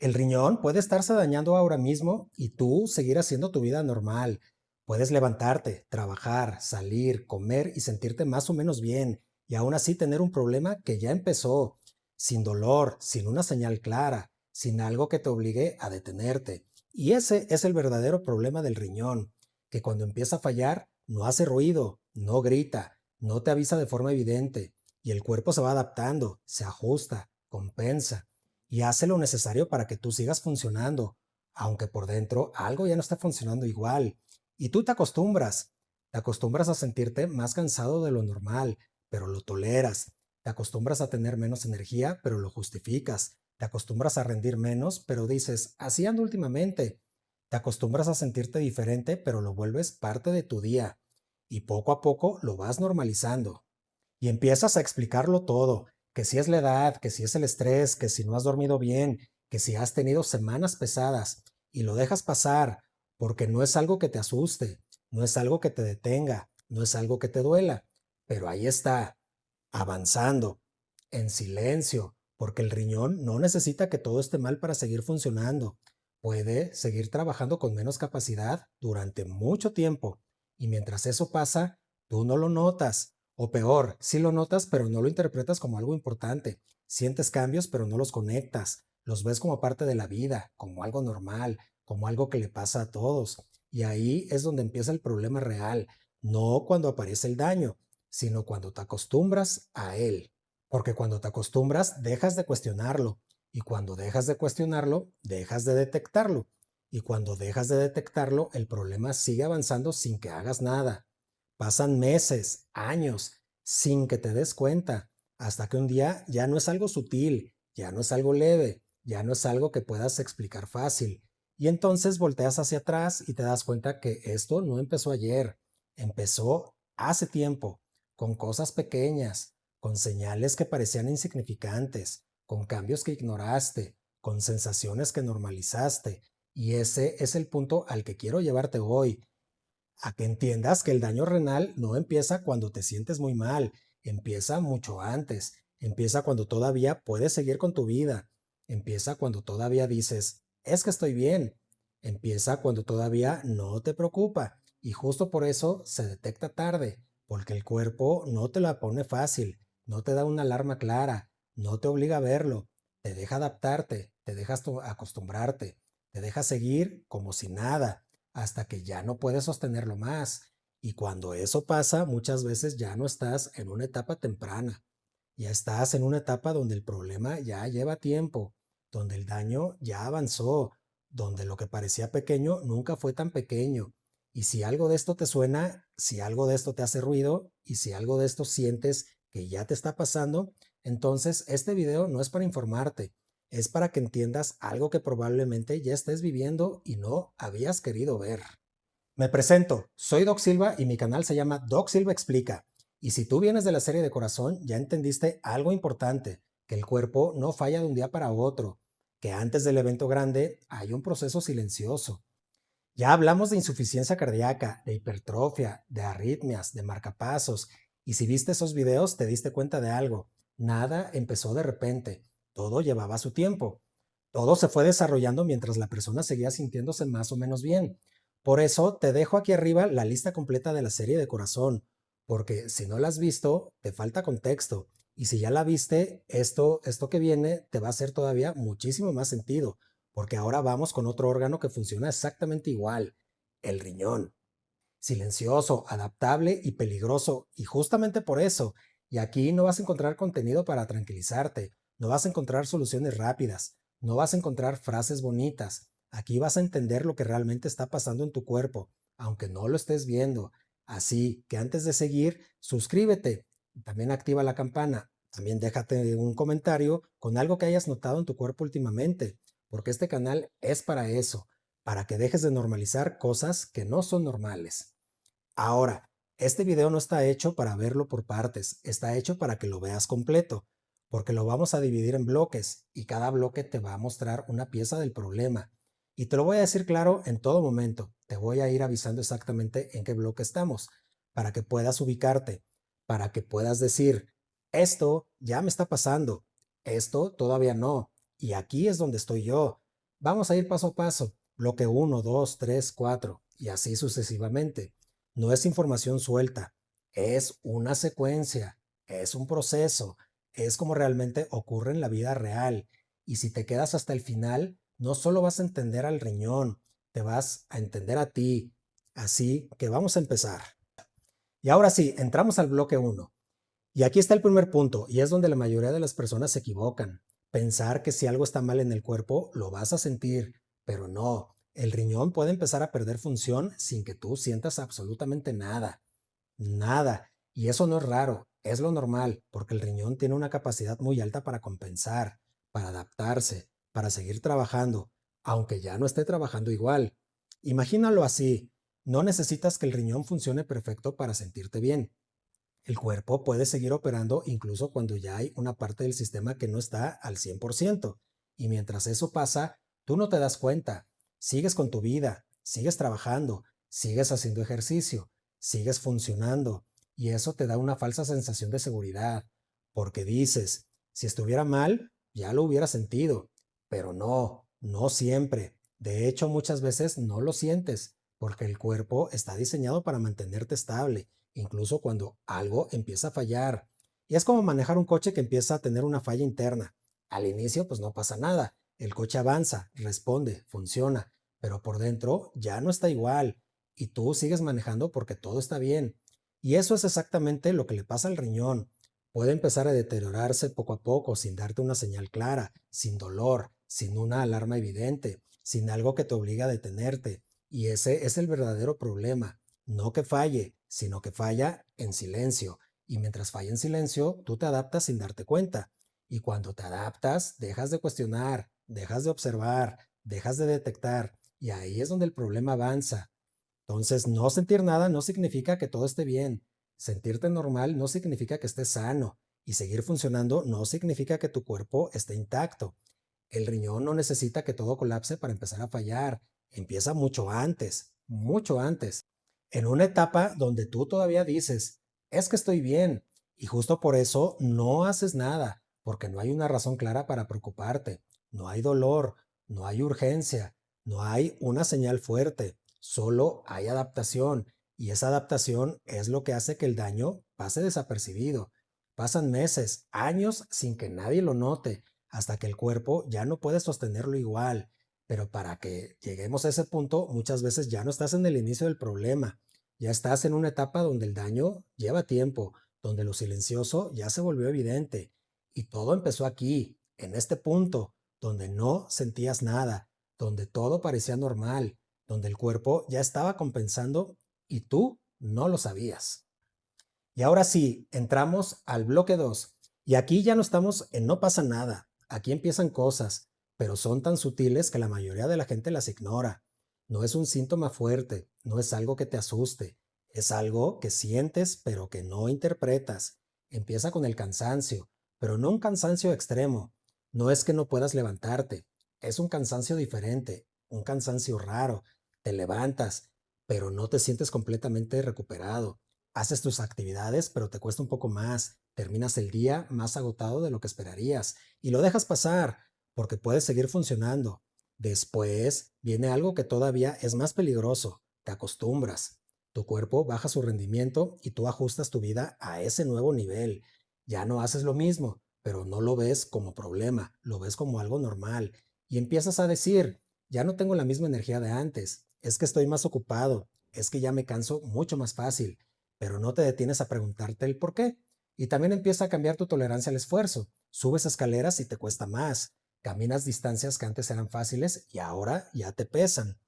El riñón puede estarse dañando ahora mismo y tú seguir haciendo tu vida normal. Puedes levantarte, trabajar, salir, comer y sentirte más o menos bien y aún así tener un problema que ya empezó, sin dolor, sin una señal clara, sin algo que te obligue a detenerte. Y ese es el verdadero problema del riñón, que cuando empieza a fallar no hace ruido, no grita, no te avisa de forma evidente y el cuerpo se va adaptando, se ajusta, compensa y hace lo necesario para que tú sigas funcionando, aunque por dentro algo ya no está funcionando igual. Y tú te acostumbras a sentirte más cansado de lo normal, pero lo toleras. Te acostumbras a tener menos energía, pero lo justificas. Te acostumbras a rendir menos, pero dices, así ando últimamente. Te acostumbras a sentirte diferente, pero lo vuelves parte de tu día. Y poco a poco lo vas normalizando. Y empiezas a explicarlo todo, que si es la edad, que si es el estrés, que si no has dormido bien, que si has tenido semanas pesadas, y lo dejas pasar, porque no es algo que te asuste, no es algo que te detenga, no es algo que te duela, pero ahí está, avanzando, en silencio, porque el riñón no necesita que todo esté mal para seguir funcionando. Puede seguir trabajando con menos capacidad durante mucho tiempo, y mientras eso pasa, tú no lo notas. O peor, sí lo notas, pero no lo interpretas como algo importante. Sientes cambios, pero no los conectas. Los ves como parte de la vida, como algo normal, como algo que le pasa a todos. Y ahí es donde empieza el problema real, no cuando aparece el daño, sino cuando te acostumbras a él. Porque cuando te acostumbras, dejas de cuestionarlo. Y cuando dejas de cuestionarlo, dejas de detectarlo. Y cuando dejas de detectarlo, el problema sigue avanzando sin que hagas nada. Pasan meses, años, sin que te des cuenta, hasta que un día ya no es algo sutil, ya no es algo leve, ya no es algo que puedas explicar fácil. Y entonces volteas hacia atrás y te das cuenta que esto no empezó ayer, empezó hace tiempo, con cosas pequeñas, con señales que parecían insignificantes, con cambios que ignoraste, con sensaciones que normalizaste. Y ese es el punto al que quiero llevarte hoy, a que entiendas que el daño renal no empieza cuando te sientes muy mal, empieza mucho antes, empieza cuando todavía puedes seguir con tu vida, empieza cuando todavía dices, es que estoy bien, empieza cuando todavía no te preocupa y justo por eso se detecta tarde, porque el cuerpo no te la pone fácil, no te da una alarma clara, no te obliga a verlo, te deja adaptarte, te dejas acostumbrarte, te deja seguir como si nada hasta que ya no puedes sostenerlo más. Y cuando eso pasa, muchas veces ya no estás en una etapa temprana, ya estás en una etapa donde el problema ya lleva tiempo, donde el daño ya avanzó, donde lo que parecía pequeño nunca fue tan pequeño. Y si algo de esto te suena, si algo de esto te hace ruido y si algo de esto sientes que ya te está pasando, entonces este video no es para informarte, es para que entiendas algo que probablemente ya estés viviendo y no habías querido ver. Me presento, soy Doc Silva y mi canal se llama Doc Silva Explica. Y si tú vienes de la serie de corazón, ya entendiste algo importante, que el cuerpo no falla de un día para otro, que antes del evento grande hay un proceso silencioso. Ya hablamos de insuficiencia cardíaca, de hipertrofia, de arritmias, de marcapasos. Y si viste esos videos, te diste cuenta de algo. Nada empezó de repente. Todo llevaba su tiempo. Todo se fue desarrollando mientras la persona seguía sintiéndose más o menos bien. Por eso te dejo aquí arriba la lista completa de la serie de corazón, porque si no la has visto, te falta contexto. Y si ya la viste, esto que viene te va a hacer todavía muchísimo más sentido porque ahora vamos con otro órgano que funciona exactamente igual, el riñón. Silencioso, adaptable y peligroso. Y justamente por eso, y aquí no vas a encontrar contenido para tranquilizarte, no vas a encontrar soluciones rápidas, no vas a encontrar frases bonitas. Aquí vas a entender lo que realmente está pasando en tu cuerpo, aunque no lo estés viendo. Así que antes de seguir, suscríbete, también activa la campana, también déjate un comentario con algo que hayas notado en tu cuerpo últimamente, porque este canal es para eso, para que dejes de normalizar cosas que no son normales. Ahora, este video no está hecho para verlo por partes, está hecho para que lo veas completo, porque lo vamos a dividir en bloques y cada bloque te va a mostrar una pieza del problema. Y te lo voy a decir claro en todo momento, te voy a ir avisando exactamente en qué bloque estamos, para que puedas ubicarte, para que puedas decir, esto ya me está pasando, esto todavía no, y aquí es donde estoy yo. Vamos a ir paso a paso. Bloque uno, 2, 3, 4 y así sucesivamente. No es información suelta, es una secuencia, es un proceso, es como realmente ocurre en la vida real. Y si te quedas hasta el final, no solo vas a entender al riñón, te vas a entender a ti. Así que vamos a empezar. Y ahora sí, entramos al bloque uno. Y aquí está el primer punto, y es donde la mayoría de las personas se equivocan. Pensar que si algo está mal en el cuerpo, lo vas a sentir, pero no. El riñón puede empezar a perder función sin que tú sientas absolutamente nada. Nada. Y eso no es raro, es lo normal, porque el riñón tiene una capacidad muy alta para compensar, para adaptarse, para seguir trabajando, aunque ya no esté trabajando igual. Imagínalo así, no necesitas que el riñón funcione perfecto para sentirte bien. El cuerpo puede seguir operando incluso cuando ya hay una parte del sistema que no está al 100%. Y mientras eso pasa, tú no te das cuenta. Sigues con tu vida, sigues trabajando, sigues haciendo ejercicio, sigues funcionando. Y eso te da una falsa sensación de seguridad. Porque dices, si estuviera mal, ya lo hubiera sentido. Pero no, no siempre. De hecho, muchas veces no lo sientes, porque el cuerpo está diseñado para mantenerte estable incluso cuando algo empieza a fallar. Y es como manejar un coche que empieza a tener una falla interna. Al inicio, pues no pasa nada. El coche avanza, responde, funciona, pero por dentro ya no está igual y tú sigues manejando porque todo está bien. Y eso es exactamente lo que le pasa al riñón. Puede empezar a deteriorarse poco a poco sin darte una señal clara, sin dolor, sin una alarma evidente, sin algo que te obliga a detenerte. Y ese es el verdadero problema. No que falle, sino que falla en silencio. Y mientras falla en silencio, tú te adaptas sin darte cuenta. Y cuando te adaptas, dejas de cuestionar, dejas de observar, dejas de detectar. Y ahí es donde el problema avanza. Entonces, no sentir nada no significa que todo esté bien. Sentirte normal no significa que estés sano. Y seguir funcionando no significa que tu cuerpo esté intacto. El riñón no necesita que todo colapse para empezar a fallar. Empieza mucho antes, en una etapa donde tú todavía dices, es que estoy bien, y justo por eso no haces nada, porque no hay una razón clara para preocuparte, no hay dolor, no hay urgencia, no hay una señal fuerte, solo hay adaptación, y esa adaptación es lo que hace que el daño pase desapercibido. Pasan meses, años sin que nadie lo note, hasta que el cuerpo ya no puede sostenerlo igual. Pero para que lleguemos a ese punto, muchas veces ya no estás en el inicio del problema, ya estás en una etapa donde el daño lleva tiempo, donde lo silencioso ya se volvió evidente. Y todo empezó aquí, en este punto, donde no sentías nada, donde todo parecía normal, donde el cuerpo ya estaba compensando y tú no lo sabías. Y ahora sí, entramos al bloque 2. Y aquí ya no estamos en no pasa nada. Aquí empiezan cosas, pero son tan sutiles que la mayoría de la gente las ignora. No es un síntoma fuerte, no es algo que te asuste, es algo que sientes pero que no interpretas. Empieza con el cansancio, pero no un cansancio extremo. No es que no puedas levantarte, es un cansancio diferente, un cansancio raro. Te levantas, pero no te sientes completamente recuperado. Haces tus actividades, pero te cuesta un poco más. Terminas el día más agotado de lo que esperarías y lo dejas pasar porque puedes seguir funcionando. Después viene algo que todavía es más peligroso. Te acostumbras. Tu cuerpo baja su rendimiento y tú ajustas tu vida a ese nuevo nivel. Ya no haces lo mismo, pero no lo ves como problema, lo ves como algo normal. Y empiezas a decir, ya no tengo la misma energía de antes, es que estoy más ocupado, es que ya me canso mucho más fácil, pero no te detienes a preguntarte el por qué. Y también empieza a cambiar tu tolerancia al esfuerzo. Subes escaleras y te cuesta más. Caminas distancias que antes eran fáciles y ahora ya te pesan.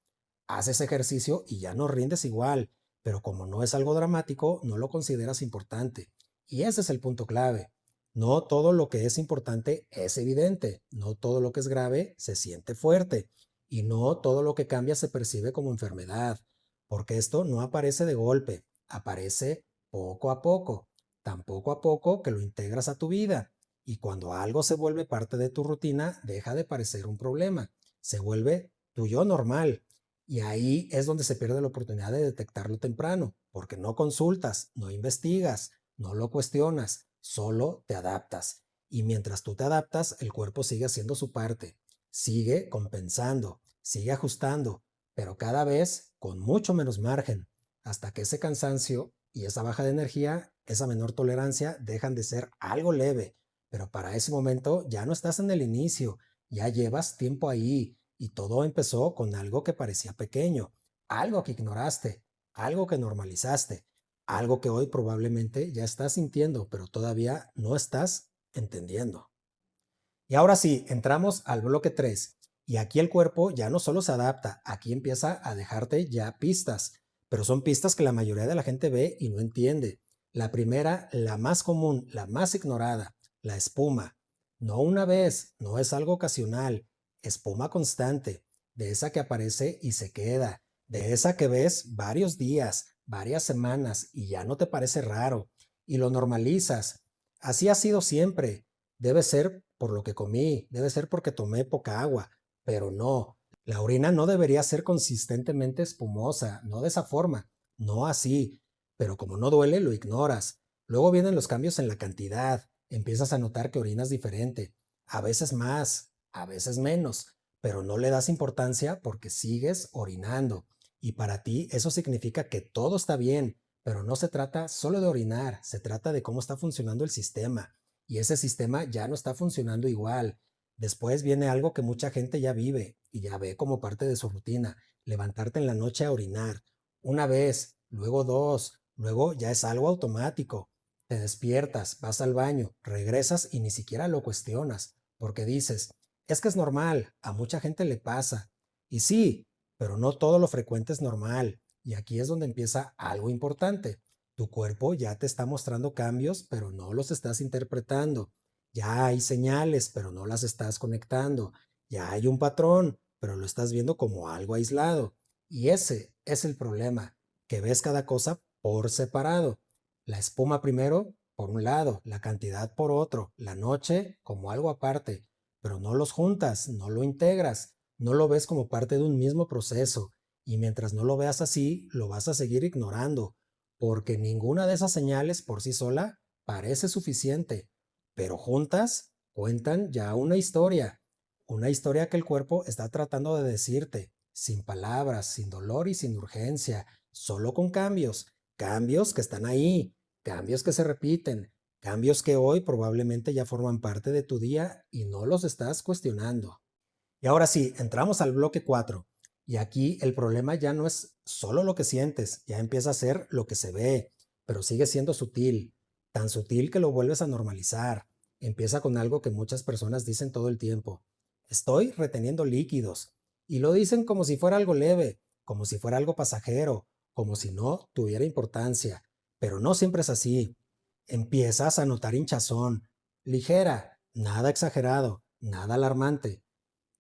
Haces ejercicio y ya no rindes igual, pero como no es algo dramático, no lo consideras importante. Y ese es el punto clave. No todo lo que es importante es evidente, no todo lo que es grave se siente fuerte y no todo lo que cambia se percibe como enfermedad, porque esto no aparece de golpe, aparece poco a poco, tan poco a poco que lo integras a tu vida. Y cuando algo se vuelve parte de tu rutina, deja de parecer un problema, se vuelve tu yo normal. Y ahí es donde se pierde la oportunidad de detectarlo temprano, porque no consultas, no investigas, no lo cuestionas, solo te adaptas. Y mientras tú te adaptas, el cuerpo sigue haciendo su parte, sigue compensando, sigue ajustando, pero cada vez con mucho menos margen, hasta que ese cansancio y esa baja de energía, esa menor tolerancia dejan de ser algo leve, pero para ese momento ya no estás en el inicio, ya llevas tiempo ahí y todo empezó con algo que parecía pequeño, algo que ignoraste, algo que normalizaste, algo que hoy probablemente ya estás sintiendo, pero todavía no estás entendiendo. Y ahora sí, entramos al bloque 3. Y aquí el cuerpo ya no solo se adapta, aquí empieza a dejarte ya pistas, pero son pistas que la mayoría de la gente ve y no entiende. La primera, la más común, la más ignorada, la espuma. No una vez, no es algo ocasional, espuma constante, de esa que aparece y se queda, de esa que ves varios días, varias semanas y ya no te parece raro y lo normalizas. Así ha sido siempre. Debe ser por lo que comí, debe ser porque tomé poca agua, pero no. La orina no debería ser consistentemente espumosa, no de esa forma, no así. Pero como no duele, lo ignoras. Luego vienen los cambios en la cantidad. Empiezas a notar que orinas diferente, a veces más, a veces menos, pero no le das importancia porque sigues orinando. Y para ti eso significa que todo está bien, pero no se trata solo de orinar, se trata de cómo está funcionando el sistema y ese sistema ya no está funcionando igual. Después viene algo que mucha gente ya vive y ya ve como parte de su rutina, levantarte en la noche a orinar. Una vez, luego dos, luego ya es algo automático. Te despiertas, vas al baño, regresas y ni siquiera lo cuestionas, porque dices, es que es normal, a mucha gente le pasa. Y sí, pero no todo lo frecuente es normal. Y aquí es donde empieza algo importante. Tu cuerpo ya te está mostrando cambios, pero no los estás interpretando. Ya hay señales, pero no las estás conectando. Ya hay un patrón, pero lo estás viendo como algo aislado. Y ese es el problema, que ves cada cosa por separado. La espuma primero, por un lado, la cantidad por otro, la noche como algo aparte, pero no los juntas, no lo integras, no lo ves como parte de un mismo proceso. Y mientras no lo veas así, lo vas a seguir ignorando porque ninguna de esas señales por sí sola parece suficiente, pero juntas cuentan ya una historia que el cuerpo está tratando de decirte, sin palabras, sin dolor y sin urgencia, solo con cambios, cambios que están ahí, cambios que se repiten, cambios que hoy probablemente ya forman parte de tu día y no los estás cuestionando. Y ahora sí, entramos al bloque 4. Y aquí el problema ya no es solo lo que sientes, ya empieza a ser lo que se ve, pero sigue siendo sutil, tan sutil que lo vuelves a normalizar. Empieza con algo que muchas personas dicen todo el tiempo. Estoy reteniendo líquidos. Y lo dicen como si fuera algo leve, como si fuera algo pasajero, como si no tuviera importancia. Pero no siempre es así. Empiezas a notar hinchazón, ligera, nada exagerado, nada alarmante.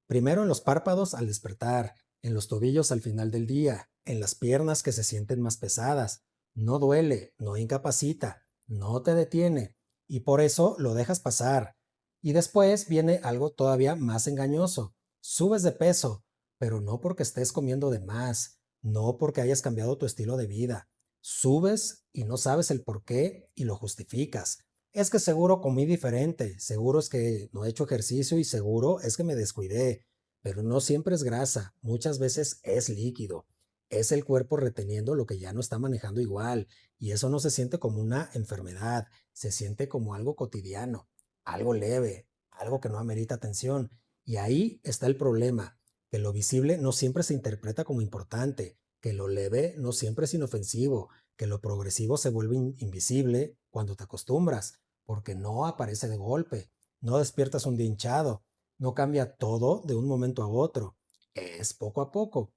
Primero en los párpados al despertar, en los tobillos al final del día, en las piernas que se sienten más pesadas. No duele, no incapacita, no te detiene y por eso lo dejas pasar. Y después viene algo todavía más engañoso. Subes de peso, pero no porque estés comiendo de más, no porque hayas cambiado tu estilo de vida. Subes y no sabes el por qué y lo justificas. Es que seguro comí diferente, seguro es que no he hecho ejercicio y seguro es que me descuidé, pero no siempre es grasa, muchas veces es líquido. Es el cuerpo reteniendo lo que ya no está manejando igual y eso no se siente como una enfermedad, se siente como algo cotidiano, algo leve, algo que no amerita atención. Y ahí está el problema, que lo visible no siempre se interpreta como importante, que lo leve no siempre es inofensivo, que lo progresivo se vuelve invisible cuando te acostumbras porque no aparece de golpe, no despiertas un día hinchado, no cambia todo de un momento a otro, es poco a poco.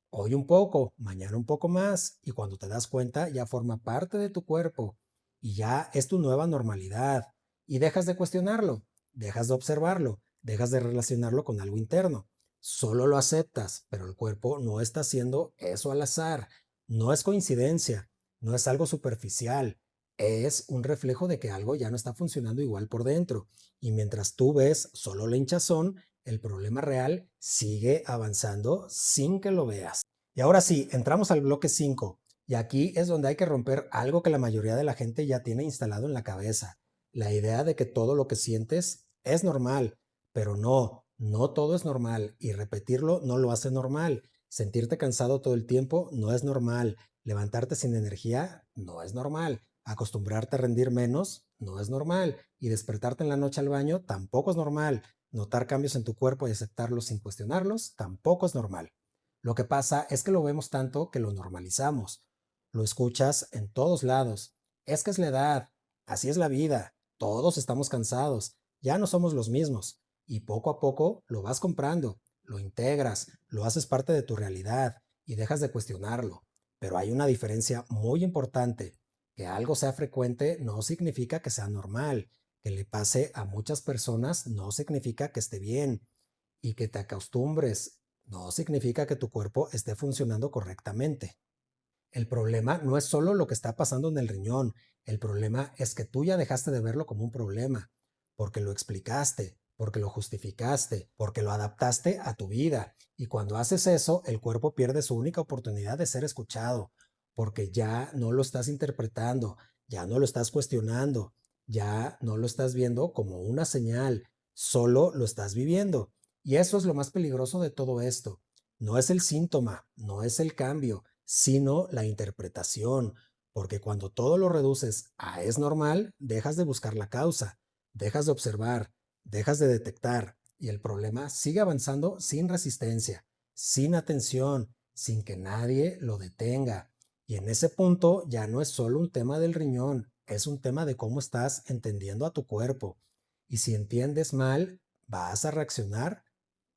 Hoy un poco, mañana un poco más, y cuando te das cuenta ya forma parte de tu cuerpo y ya es tu nueva normalidad. Y dejas de cuestionarlo, dejas de observarlo, dejas de relacionarlo con algo interno. Solo lo aceptas, pero el cuerpo no está haciendo eso al azar. No es coincidencia, no es algo superficial, es un reflejo de que algo ya no está funcionando igual por dentro. Y mientras tú ves solo la hinchazón, el problema real sigue avanzando sin que lo veas. Y ahora sí, entramos al bloque 5. Y aquí es donde hay que romper algo que la mayoría de la gente ya tiene instalado en la cabeza. La idea de que todo lo que sientes es normal, pero no. No todo es normal y repetirlo no lo hace normal. Sentirte cansado todo el tiempo no es normal. Levantarte sin energía no es normal. Acostumbrarte a rendir menos no es normal. Y despertarte en la noche al baño tampoco es normal. Notar cambios en tu cuerpo y aceptarlos sin cuestionarlos tampoco es normal. Lo que pasa es que lo vemos tanto que lo normalizamos. Lo escuchas en todos lados. Es que es la edad. Así es la vida. Todos estamos cansados. Ya no somos los mismos. Y poco a poco lo vas comprando, lo integras, lo haces parte de tu realidad y dejas de cuestionarlo. Pero hay una diferencia muy importante. Que algo sea frecuente no significa que sea normal. Que le pase a muchas personas no significa que esté bien. Y que te acostumbres no significa que tu cuerpo esté funcionando correctamente. El problema no es solo lo que está pasando en el riñón, el problema es que tú ya dejaste de verlo como un problema, porque lo explicaste, porque lo justificaste, porque lo adaptaste a tu vida. Y cuando haces eso, el cuerpo pierde su única oportunidad de ser escuchado, porque ya no lo estás interpretando, ya no lo estás cuestionando, ya no lo estás viendo como una señal, solo lo estás viviendo. Y eso es lo más peligroso de todo esto. No es el síntoma, no es el cambio, sino la interpretación, porque cuando todo lo reduces a es normal, dejas de buscar la causa, dejas de observar, dejas de detectar y el problema sigue avanzando sin resistencia, sin atención, sin que nadie lo detenga. Y en ese punto ya no es solo un tema del riñón, es un tema de cómo estás entendiendo a tu cuerpo. Y si entiendes mal, vas a reaccionar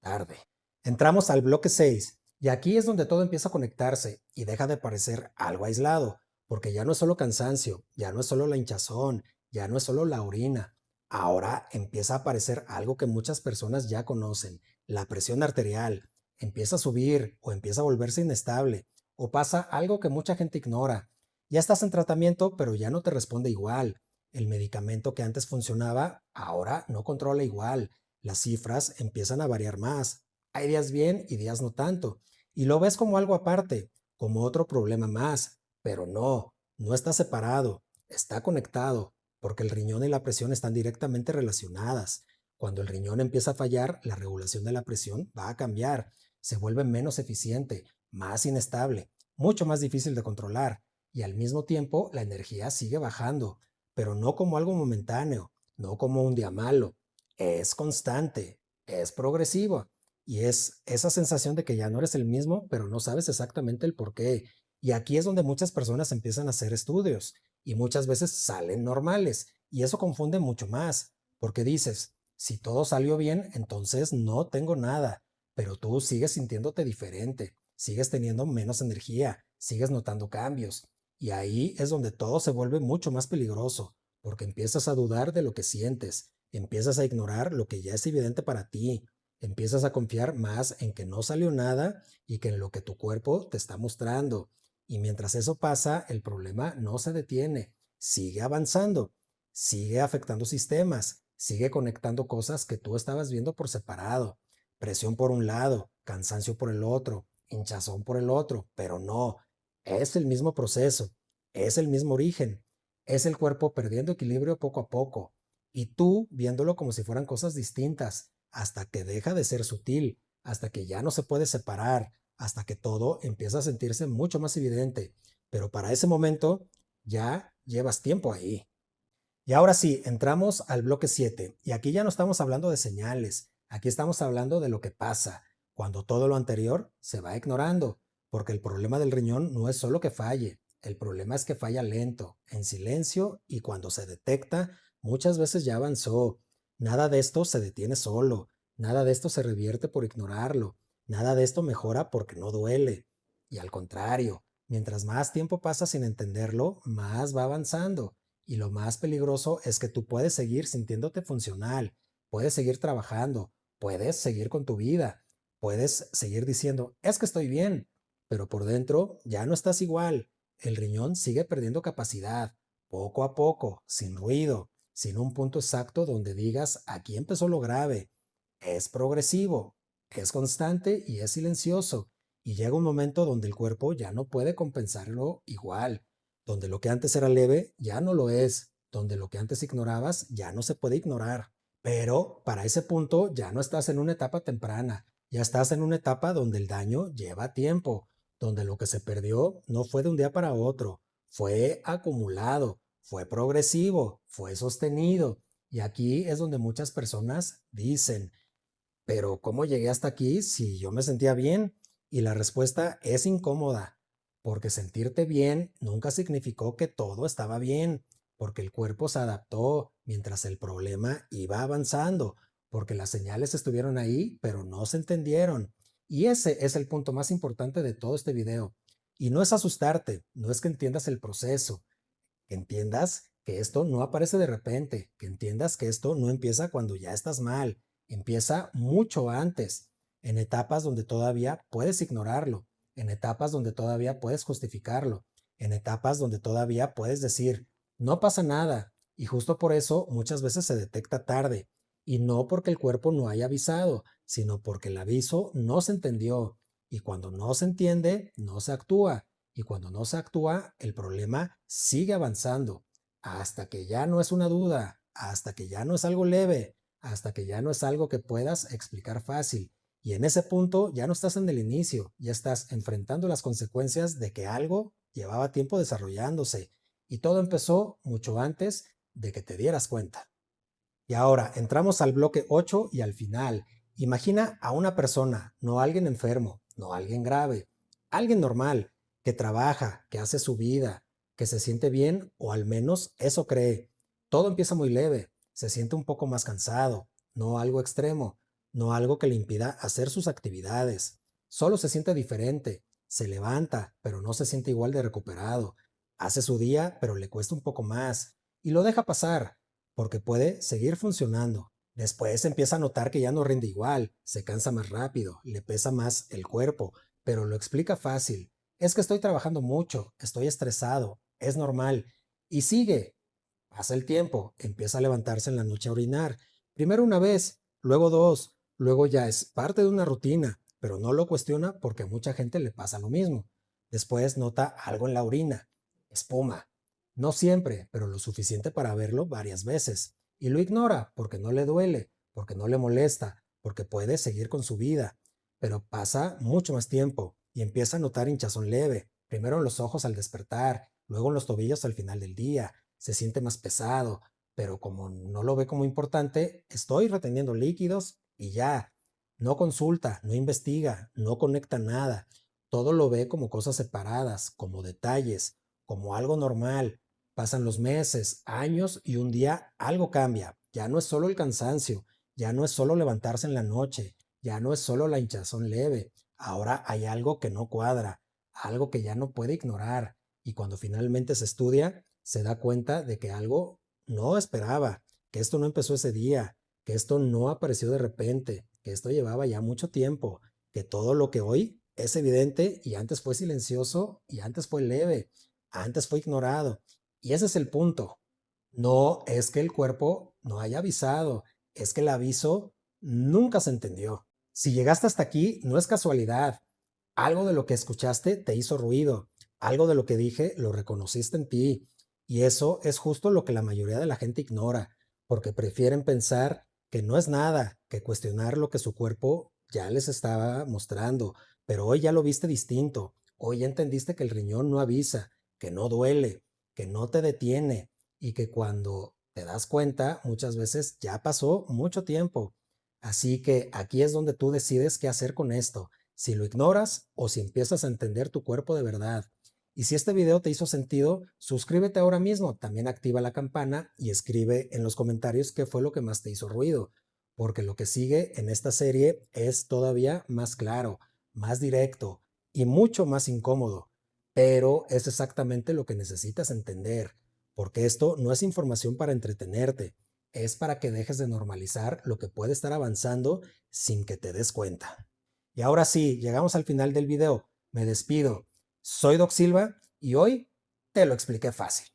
tarde. Entramos al bloque 6 y aquí es donde todo empieza a conectarse y deja de parecer algo aislado, porque ya no es solo cansancio, ya no es solo la hinchazón, ya no es solo la orina. Ahora empieza a aparecer algo que muchas personas ya conocen, la presión arterial. Empieza a subir o empieza a volverse inestable o pasa algo que mucha gente ignora. Ya estás en tratamiento, pero ya no te responde igual. El medicamento que antes funcionaba, ahora no controla igual. Las cifras empiezan a variar más. Hay días bien y días no tanto. Y lo ves como algo aparte, como otro problema más. Pero no, no está separado, está conectado, porque el riñón y la presión están directamente relacionadas. Cuando el riñón empieza a fallar, la regulación de la presión va a cambiar. Se vuelve menos eficiente, más inestable, mucho más difícil de controlar. Y al mismo tiempo, la energía sigue bajando, pero no como algo momentáneo, no como un día malo, es constante, es progresivo y es esa sensación de que ya no eres el mismo, pero no sabes exactamente el por qué. Y aquí es donde muchas personas empiezan a hacer estudios y muchas veces salen normales y eso confunde mucho más, porque dices, si todo salió bien, entonces no tengo nada, pero tú sigues sintiéndote diferente, sigues teniendo menos energía, sigues notando cambios. Y ahí es donde todo se vuelve mucho más peligroso, porque empiezas a dudar de lo que sientes, empiezas a ignorar lo que ya es evidente para ti, empiezas a confiar más en que no salió nada y que en lo que tu cuerpo te está mostrando. Y mientras eso pasa, el problema no se detiene, sigue avanzando, sigue afectando sistemas, sigue conectando cosas que tú estabas viendo por separado. Presión por un lado, cansancio por el otro, hinchazón por el otro, pero no, es el mismo proceso, es el mismo origen, es el cuerpo perdiendo equilibrio poco a poco y tú viéndolo como si fueran cosas distintas, hasta que deja de ser sutil, hasta que ya no se puede separar, hasta que todo empieza a sentirse mucho más evidente. Pero para ese momento ya llevas tiempo ahí. Y ahora sí, entramos al bloque 7 y aquí ya no estamos hablando de señales, aquí estamos hablando de lo que pasa cuando todo lo anterior se va ignorando, porque el problema del riñón no es solo que falle, el problema es que falla lento, en silencio y cuando se detecta, muchas veces ya avanzó. Nada de esto se detiene solo, nada de esto se revierte por ignorarlo, nada de esto mejora porque no duele. Y al contrario, mientras más tiempo pasa sin entenderlo, más va avanzando. Y lo más peligroso es que tú puedes seguir sintiéndote funcional, puedes seguir trabajando, puedes seguir con tu vida, puedes seguir diciendo, es que estoy bien, pero por dentro ya no estás igual. El riñón sigue perdiendo capacidad, poco a poco, sin ruido, sin un punto exacto donde digas, aquí empezó lo grave. Es progresivo, es constante y es silencioso. Y llega un momento donde el cuerpo ya no puede compensarlo igual, donde lo que antes era leve ya no lo es, donde lo que antes ignorabas ya no se puede ignorar. Pero para ese punto ya no estás en una etapa temprana, ya estás en una etapa donde el daño lleva tiempo, donde lo que se perdió no fue de un día para otro, fue acumulado, fue progresivo, fue sostenido. Y aquí es donde muchas personas dicen, pero ¿cómo llegué hasta aquí si yo me sentía bien? Y la respuesta es incómoda, porque sentirte bien nunca significó que todo estaba bien, porque el cuerpo se adaptó mientras el problema iba avanzando, porque las señales estuvieron ahí, pero no se entendieron. Y ese es el punto más importante de todo este video. Y no es asustarte, no es que entiendas el proceso, que entiendas que esto no aparece de repente, que entiendas que esto no empieza cuando ya estás mal, empieza mucho antes, en etapas donde todavía puedes ignorarlo, en etapas donde todavía puedes justificarlo, en etapas donde todavía puedes decir, no pasa nada, y justo por eso muchas veces se detecta tarde, y no porque el cuerpo no haya avisado, sino porque el aviso no se entendió, y cuando no se entiende, no se actúa, y cuando no se actúa, el problema sigue avanzando hasta que ya no es una duda, hasta que ya no es algo leve, hasta que ya no es algo que puedas explicar fácil. Y en ese punto ya no estás en el inicio, ya estás enfrentando las consecuencias de que algo llevaba tiempo desarrollándose y todo empezó mucho antes de que te dieras cuenta. Y ahora entramos al bloque 8 y al final. Imagina a una persona, no a alguien enfermo, no a alguien grave, alguien normal, que trabaja, que hace su vida, que se siente bien o al menos eso cree. Todo empieza muy leve, se siente un poco más cansado, no algo extremo, no algo que le impida hacer sus actividades. Solo se siente diferente, se levanta, pero no se siente igual de recuperado. Hace su día, pero le cuesta un poco más y lo deja pasar porque puede seguir funcionando. Después empieza a notar que ya no rinde igual, se cansa más rápido, le pesa más el cuerpo, pero lo explica fácil. Es que estoy trabajando mucho, estoy estresado, es normal. Y sigue. Pasa el tiempo, empieza a levantarse en la noche a orinar. Primero una vez, luego dos, luego ya es parte de una rutina, pero no lo cuestiona porque a mucha gente le pasa lo mismo. Después nota algo en la orina, espuma. No siempre, pero lo suficiente para verlo varias veces. Y lo ignora porque no le duele, porque no le molesta, porque puede seguir con su vida. Pero pasa mucho más tiempo y empieza a notar hinchazón leve, primero en los ojos al despertar, luego en los tobillos al final del día, se siente más pesado, pero como no lo ve como importante, estoy reteniendo líquidos y ya. No consulta, no investiga, no conecta nada. Todo lo ve como cosas separadas, como detalles, como algo normal. Pasan los meses, años y un día algo cambia. Ya no es solo el cansancio, ya no es solo levantarse en la noche, ya no es solo la hinchazón leve. Ahora hay algo que no cuadra, algo que ya no puede ignorar. Y cuando finalmente se estudia, se da cuenta de que algo no esperaba, que esto no empezó ese día, que esto no apareció de repente, que esto llevaba ya mucho tiempo, que todo lo que hoy es evidente y antes fue silencioso y antes fue leve, antes fue ignorado. Y ese es el punto. No es que el cuerpo no haya avisado, es que el aviso nunca se entendió. Si llegaste hasta aquí, no es casualidad. Algo de lo que escuchaste te hizo ruido, algo de lo que dije lo reconociste en ti. Y eso es justo lo que la mayoría de la gente ignora, porque prefieren pensar que no es nada, que cuestionar lo que su cuerpo ya les estaba mostrando. Pero hoy ya lo viste distinto, hoy ya entendiste que el riñón no avisa, que no duele, que no te detiene y que cuando te das cuenta muchas veces ya pasó mucho tiempo. Así que aquí es donde tú decides qué hacer con esto, si lo ignoras o si empiezas a entender tu cuerpo de verdad. Y si este video te hizo sentido, suscríbete ahora mismo, también activa la campana y escribe en los comentarios qué fue lo que más te hizo ruido, porque lo que sigue en esta serie es todavía más claro, más directo y mucho más incómodo, pero es exactamente lo que necesitas entender, porque esto no es información para entretenerte, es para que dejes de normalizar lo que puede estar avanzando sin que te des cuenta. Y ahora sí, llegamos al final del video. Me despido. Soy Doc Silva y hoy te lo expliqué fácil.